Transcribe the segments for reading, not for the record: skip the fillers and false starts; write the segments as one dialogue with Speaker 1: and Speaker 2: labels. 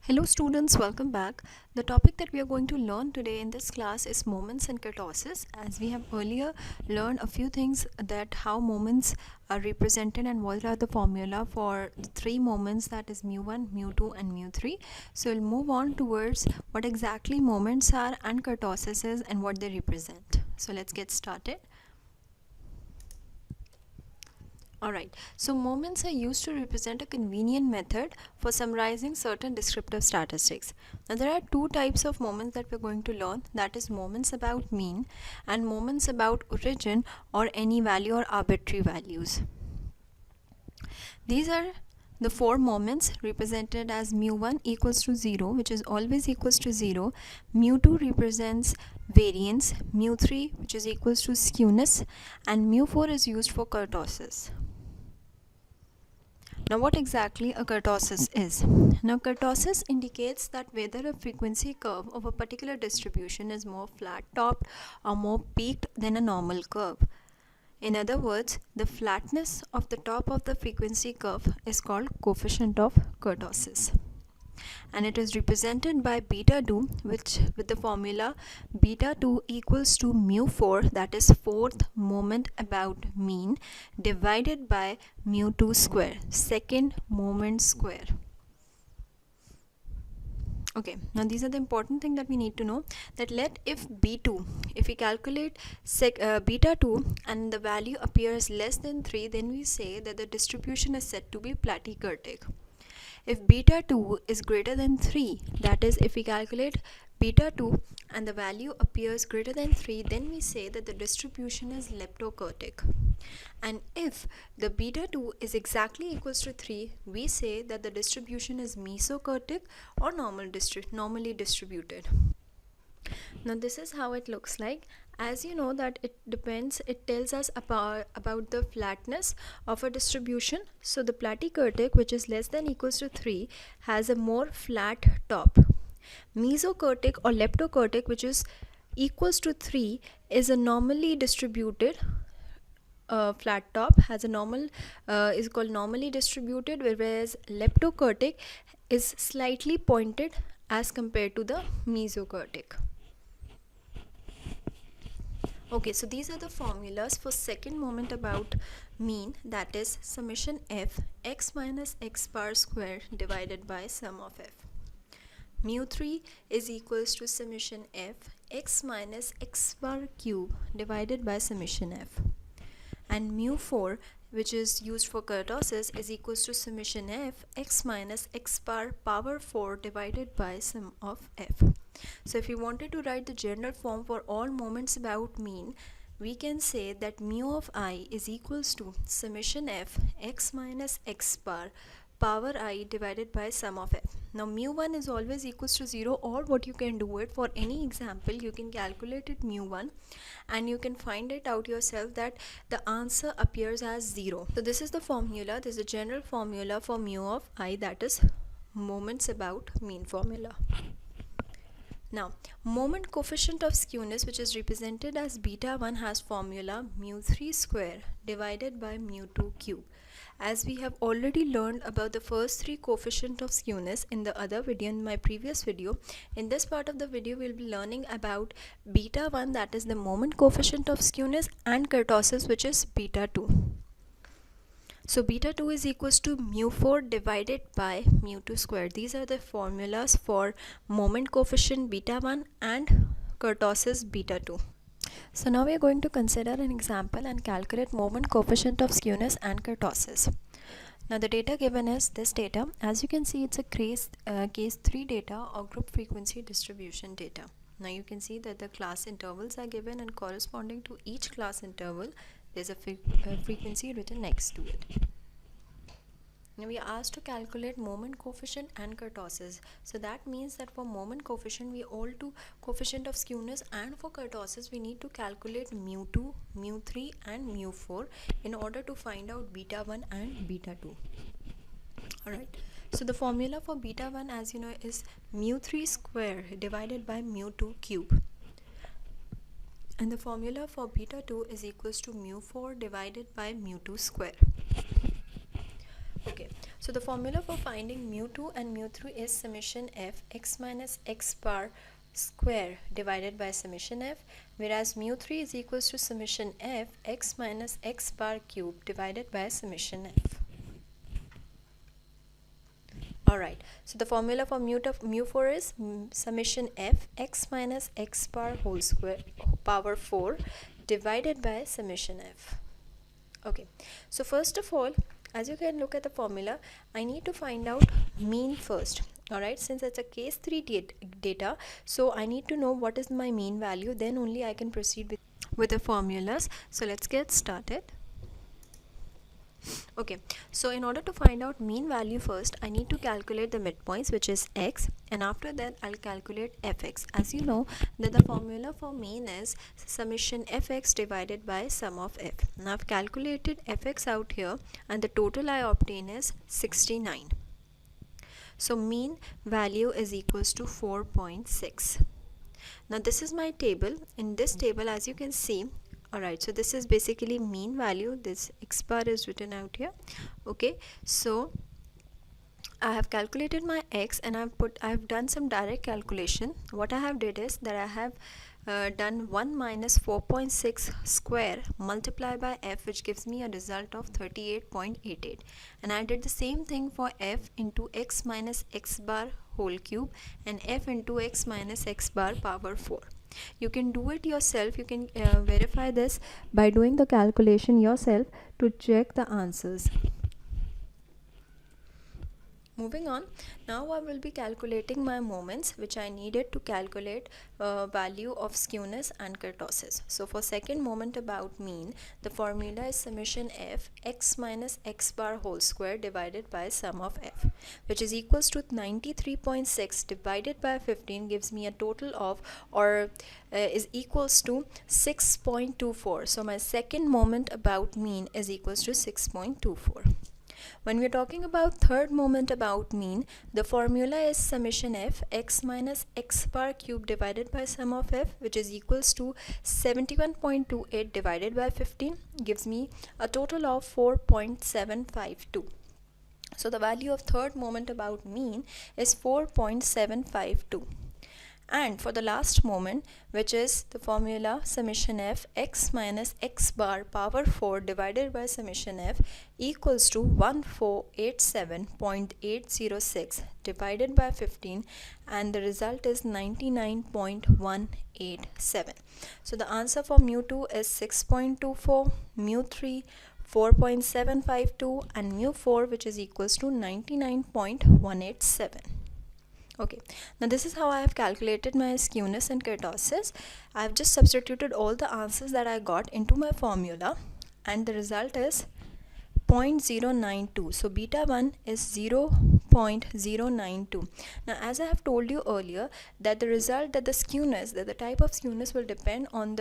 Speaker 1: Hello students, welcome back. The topic that we are going to learn today in this class is moments and kurtosis. As we have earlier learned a few things that how moments are represented and what are the formula for the three moments, that is mu1, mu2 and mu3. So we'll move on towards what exactly moments are and kurtosis is and what they represent. So let's get started. Alright, so moments are used to represent a convenient method for summarizing certain descriptive statistics. Now there are two types of moments that we're going to learn, that is moments about mean and moments about origin or any value or arbitrary values. These are the four moments represented as mu1 equals to 0, which is always equals to 0, mu2 represents variance, mu3 which is equals to skewness, and mu4 is used for kurtosis. Now what exactly a kurtosis is? Now kurtosis indicates that whether a frequency curve of a particular distribution is more flat topped or more peaked than a normal curve. In other words, the flatness of the top of the frequency curve is called coefficient of kurtosis. And it is represented by beta 2, which with the formula beta 2 equals to mu 4, that is fourth moment about mean, divided by mu 2 square, second moment square. Okay, now these are the important thing that we need to know, that if b2, if we calculate beta 2 and the value appears less than 3, then we say that the distribution is said to be platykurtic. If beta 2 is greater than 3, that is if we calculate beta 2 and the value appears greater than 3, then we say that the distribution is leptokurtic. And if the beta 2 is exactly equals to 3, we say that the distribution is mesokurtic or normally distributed. Now this is how it looks like. As you know that it tells us about the flatness of a distribution. So the platykurtic, which is less than equals to 3, has a more flat top. Mesokurtic or leptokurtic, which is equals to 3, is a normally distributed flat top, has a normal is called normally distributed, whereas leptokurtic is slightly pointed as compared to the mesokurtic. Okay, so these are the formulas for second moment about mean, that is summation f x minus x bar square divided by sum of f. Mu3 is equals to summation f x minus x bar cube divided by summation f. And mu4, which is used for kurtosis, is equals to summation f x minus x bar power 4 divided by sum of f. So if you wanted to write the general form for all moments about mean, we can say that mu of I is equals to summation f x minus x bar power I divided by sum of f. Now mu1 is always equals to 0, or what you can do it for any example, you can calculate it mu1 and you can find it out yourself that the answer appears as 0. So this is the formula, this is the general formula for mu of I, that is moments about mean formula. Now, moment coefficient of skewness, which is represented as beta 1, has formula mu3 square divided by mu2 cube. As we have already learned about the first three coefficient of skewness in the other video, in my previous video, in this part of the video we'll be learning about beta 1, that is the moment coefficient of skewness, and kurtosis, which is beta 2. So beta 2 is equals to mu 4 divided by mu 2 square. These are the formulas for moment coefficient beta 1 and kurtosis beta 2. So now we are going to consider an example and calculate moment coefficient of skewness and kurtosis. Now the data given is this data. As you can see, it's a case 3 data or group frequency distribution data. Now you can see that the class intervals are given, and corresponding to each class interval there's a frequency written next to it. Now we are asked to calculate moment coefficient and kurtosis. So that means that for moment coefficient we all do coefficient of skewness, and for kurtosis we need to calculate mu2, mu3 and mu4 in order to find out beta 1 and beta 2. Alright, so the formula for beta 1, as you know, is mu3 square divided by mu2 cube. And the formula for beta 2 is equals to mu 4 divided by mu 2 square. Okay, So the formula for finding mu2 and mu3 is summation f x minus x bar square divided by summation f, whereas mu3 is equals to summation f x minus x bar cube divided by summation f. Alright, so the formula for mu4 is summation f x minus x bar whole square power 4 divided by summation f. Okay, so first of all, as you can look at the formula, I need to find out mean first. Alright, since it's a case 3 data, so I need to know what is my mean value, then only I can proceed with the formulas. So let's get started. Okay, so in order to find out mean value first, I need to calculate the midpoints, which is x, and after that I'll calculate fx. As you know that the formula for mean is summation fx divided by sum of f. Now I've calculated fx out here and the total I obtain is 69. So mean value is equals to 4.6. Now this is my table. In this table, as you can see, alright, so this is basically mean value. This x bar is written out here. Okay, so I have calculated my x and I've done some direct calculation. What I have did is that I have done 1 minus 4.6 square multiplied by f, which gives me a result of 38.88, and I did the same thing for f into x minus x bar whole cube and f into x minus x bar power 4. You can do it yourself. You can verify this by doing the calculation yourself to check the answers. Moving on, now I will be calculating my moments, which I needed to calculate value of skewness and kurtosis. So for second moment about mean, the formula is summation f x minus x bar whole square divided by sum of f, which is equals to 93.6 divided by 15 gives me a total of is equals to 6.24. So my second moment about mean is equals to 6.24. When we are talking about third moment about mean, the formula is summation f x minus x bar cube divided by sum of f, which is equals to 71.28 divided by 15 gives me a total of 4.752. So the value of third moment about mean is 4.752. And for the last moment, which is the formula summation f x minus x bar power 4 divided by summation f equals to 1487.806 divided by 15, and the result is 99.187. So the answer for mu2 is 6.24, mu3 4.752, and mu4, which is equals to 99.187. Okay, now this is how I have calculated my skewness and kurtosis. I have just substituted all the answers that I got into my formula, and the result is 0.092. So beta 1 is 0.092. Now as I have told you earlier, that the result, that the skewness, that the type of skewness will depend on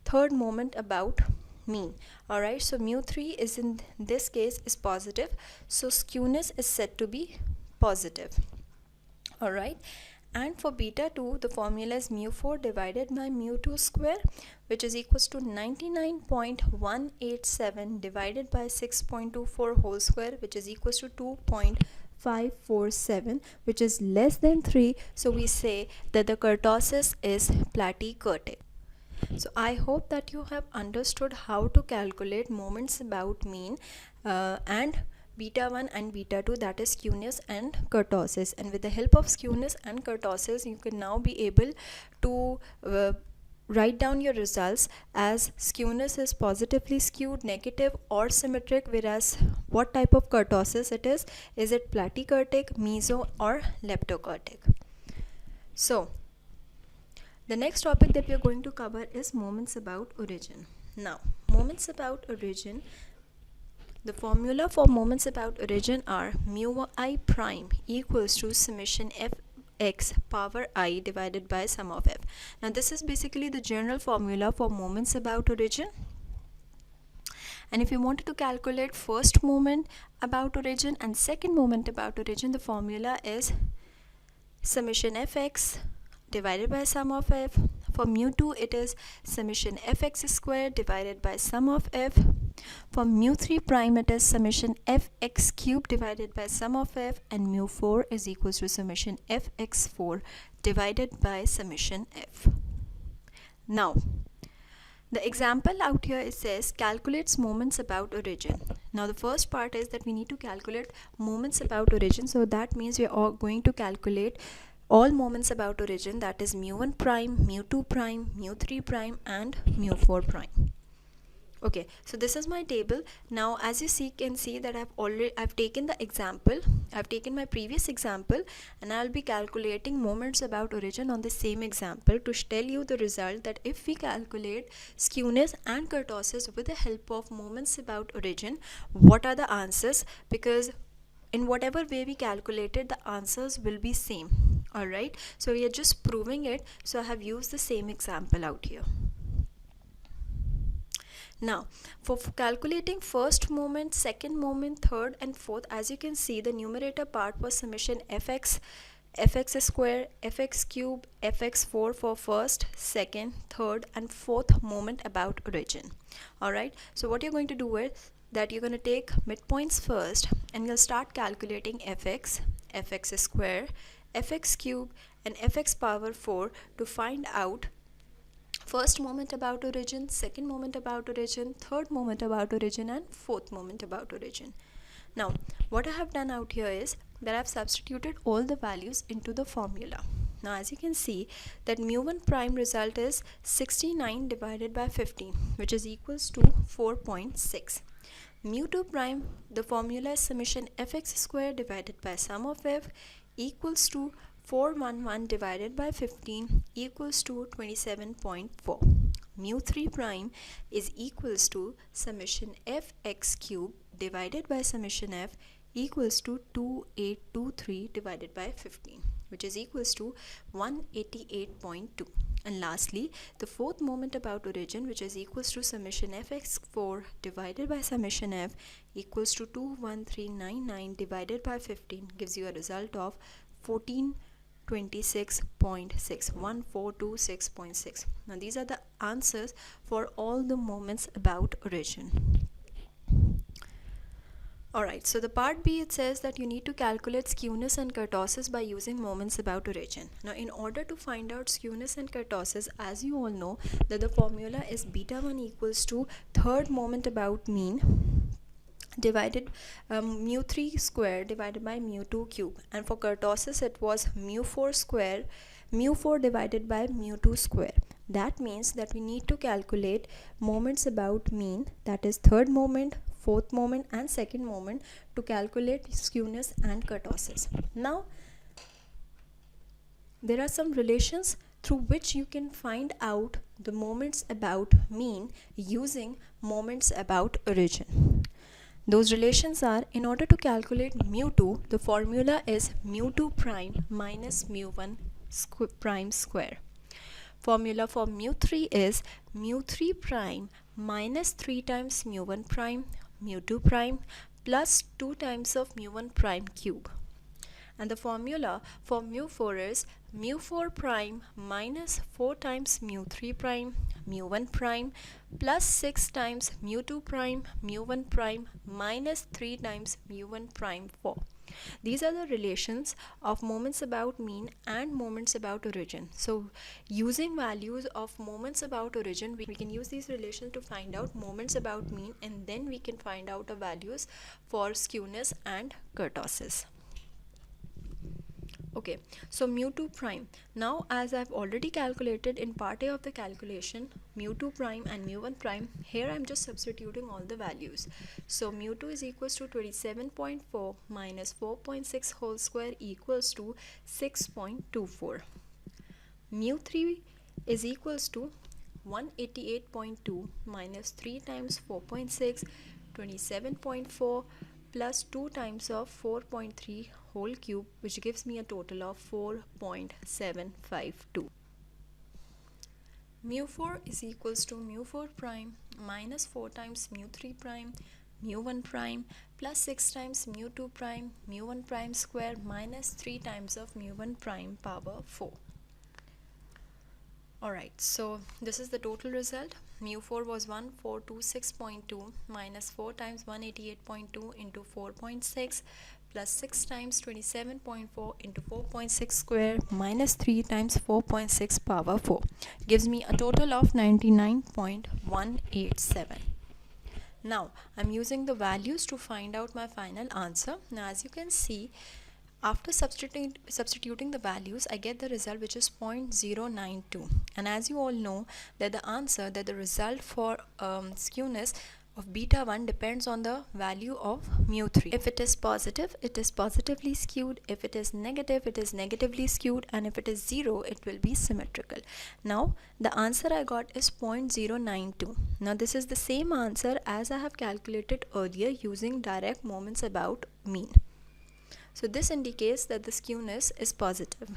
Speaker 1: third moment about mean. Alright, so mu3 is in this case is positive, so skewness is said to be positive. Alright, and for beta 2, the formula is mu4 divided by mu2 square, which is equals to 99.187 divided by 6.24 whole square, which is equals to 2.547, which is less than 3. So we say that the kurtosis is platykurtic. So I hope that you have understood how to calculate moments about mean and beta 1 and beta 2, that is skewness and kurtosis. And with the help of skewness and kurtosis, you can now be able to write down your results as skewness is positively skewed, negative, or symmetric, whereas what type of kurtosis it is it platykurtic, meso, or leptokurtic. So the next topic that we are going to cover is moments about origin. Now moments about origin, the formula for moments about origin are mu I prime equals to summation f x power I divided by sum of f. Now this is basically the general formula for moments about origin. And if you wanted to calculate first moment about origin and second moment about origin, the formula is summation fx divided by sum of f. For mu2, it is summation fx squared divided by sum of f. For mu 3 prime, it is summation fx cube divided by sum of f, and mu 4 is equals to summation fx4 divided by summation f. Now, the example out here, it says calculates moments about origin. Now the first part is that we need to calculate moments about origin. So that means we are going to calculate all moments about origin, that is mu 1 prime, mu 2 prime, mu 3 prime and mu 4 prime. Okay, so this is my table. Now as you can see that I've taken the example, I've taken my previous example, and I'll be calculating moments about origin on the same example to tell you the result, that if we calculate skewness and kurtosis with the help of moments about origin, what are the answers, because in whatever way we calculated, the answers will be same. Alright, so we are just proving it, so I have used the same example out here. Now, for calculating first moment, second moment, third and fourth, as you can see, the numerator part was summation fx square, fx cube, fx4 for first, second, third and fourth moment about origin. Alright, so what you're going to do is that you're going to take midpoints first, and you'll start calculating fx square, fx cube and fx power 4 to find out first moment about origin, second moment about origin, third moment about origin and fourth moment about origin. Now what I have done out here is that I have substituted all the values into the formula. Now as you can see that mu 1 prime result is 69 divided by 15, which is equals to 4.6. Mu 2 prime, the formula is summation fx square divided by sum of f equals to 411 divided by 15 equals to 27.4. Mu 3 prime is equals to summation fx cube divided by summation f equals to 2823 divided by 15, which is equals to 188.2. And lastly, the fourth moment about origin, which is equals to summation fx4 divided by summation f equals to 21399 divided by 15, gives you a result of 1426.6. Now these are the answers for all the moments about origin. Alright, so the part B, it says that you need to calculate skewness and kurtosis by using moments about origin. Now in order to find out skewness and kurtosis, as you all know that the formula is beta 1 equals to third moment about mean divided mu 3 square divided by mu 2 cube, and for kurtosis it was mu 4 square, mu 4 divided by mu 2 square. That means that we need to calculate moments about mean, that is third moment, fourth moment and second moment, to calculate skewness and kurtosis. Now there are some relations through which you can find out the moments about mean using moments about origin. Those relations are, in order to calculate mu 2, the formula is mu 2 prime minus mu 1 prime square. Formula for mu 3 is mu 3 prime minus 3 times mu 1 prime, mu 2 prime plus 2 times of mu 1 prime cube. And the formula for mu 4 is mu 4 prime minus 4 times mu 3 prime, mu 1 prime plus 6 times mu 2 prime, mu 1 prime minus 3 times mu 1 prime 4. These are the relations of moments about mean and moments about origin. So using values of moments about origin, we can use these relations to find out moments about mean, and then we can find out the values for skewness and kurtosis. Okay, so mu 2 prime. Now as I've already calculated in part A of the calculation mu 2 prime and mu 1 prime, here I'm just substituting all the values. So mu 2 is equals to 27.4 minus 4.6 whole square equals to 6.24. Mu 3 is equals to 188.2 minus 3 times 4.6, 27.4 plus 2 times of 4.3 whole cube, which gives me a total of 4.752. Mu 4 is equals to mu 4 prime minus 4 times mu 3 prime, mu 1 prime plus 6 times mu 2 prime, mu 1 prime square minus 3 times of mu 1 prime power 4. Alright, so this is the total result. Mu4 was 1426.2 minus 4 times 188.2 into 4.6 plus 6 times 27.4 into 4.6 square minus 3 times 4.6 power 4 gives me a total of 99.187. Now I'm using the values to find out my final answer. Now as you can see, after substituting the values, I get the result which is 0.092. And as you all know, that the result for skewness of beta 1 depends on the value of mu3. If it is positive, it is positively skewed. If it is negative, it is negatively skewed. And if it is 0, it will be symmetrical. Now, the answer I got is 0.092. Now, this is the same answer as I have calculated earlier using direct moments about mean. So this indicates that the skewness is positive.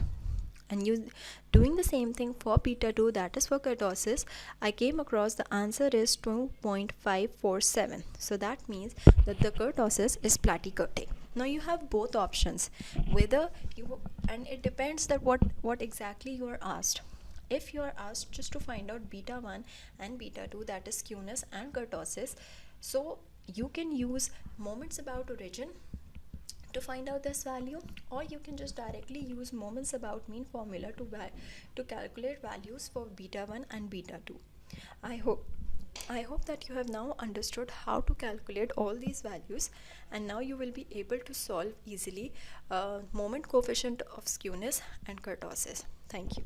Speaker 1: And doing the same thing for beta 2, that is for kurtosis, I came across the answer is 2.547. So that means that the kurtosis is platykurtic. Now you have both options, and it depends that what exactly you are asked. If you are asked just to find out beta 1 and beta 2, that is skewness and kurtosis, so you can use moments about origin to find out this value, or you can just directly use moments about mean formula to calculate values for beta 1 and beta 2. I hope that you have now understood how to calculate all these values, and now you will be able to solve easily moment coefficient of skewness and kurtosis. Thank you.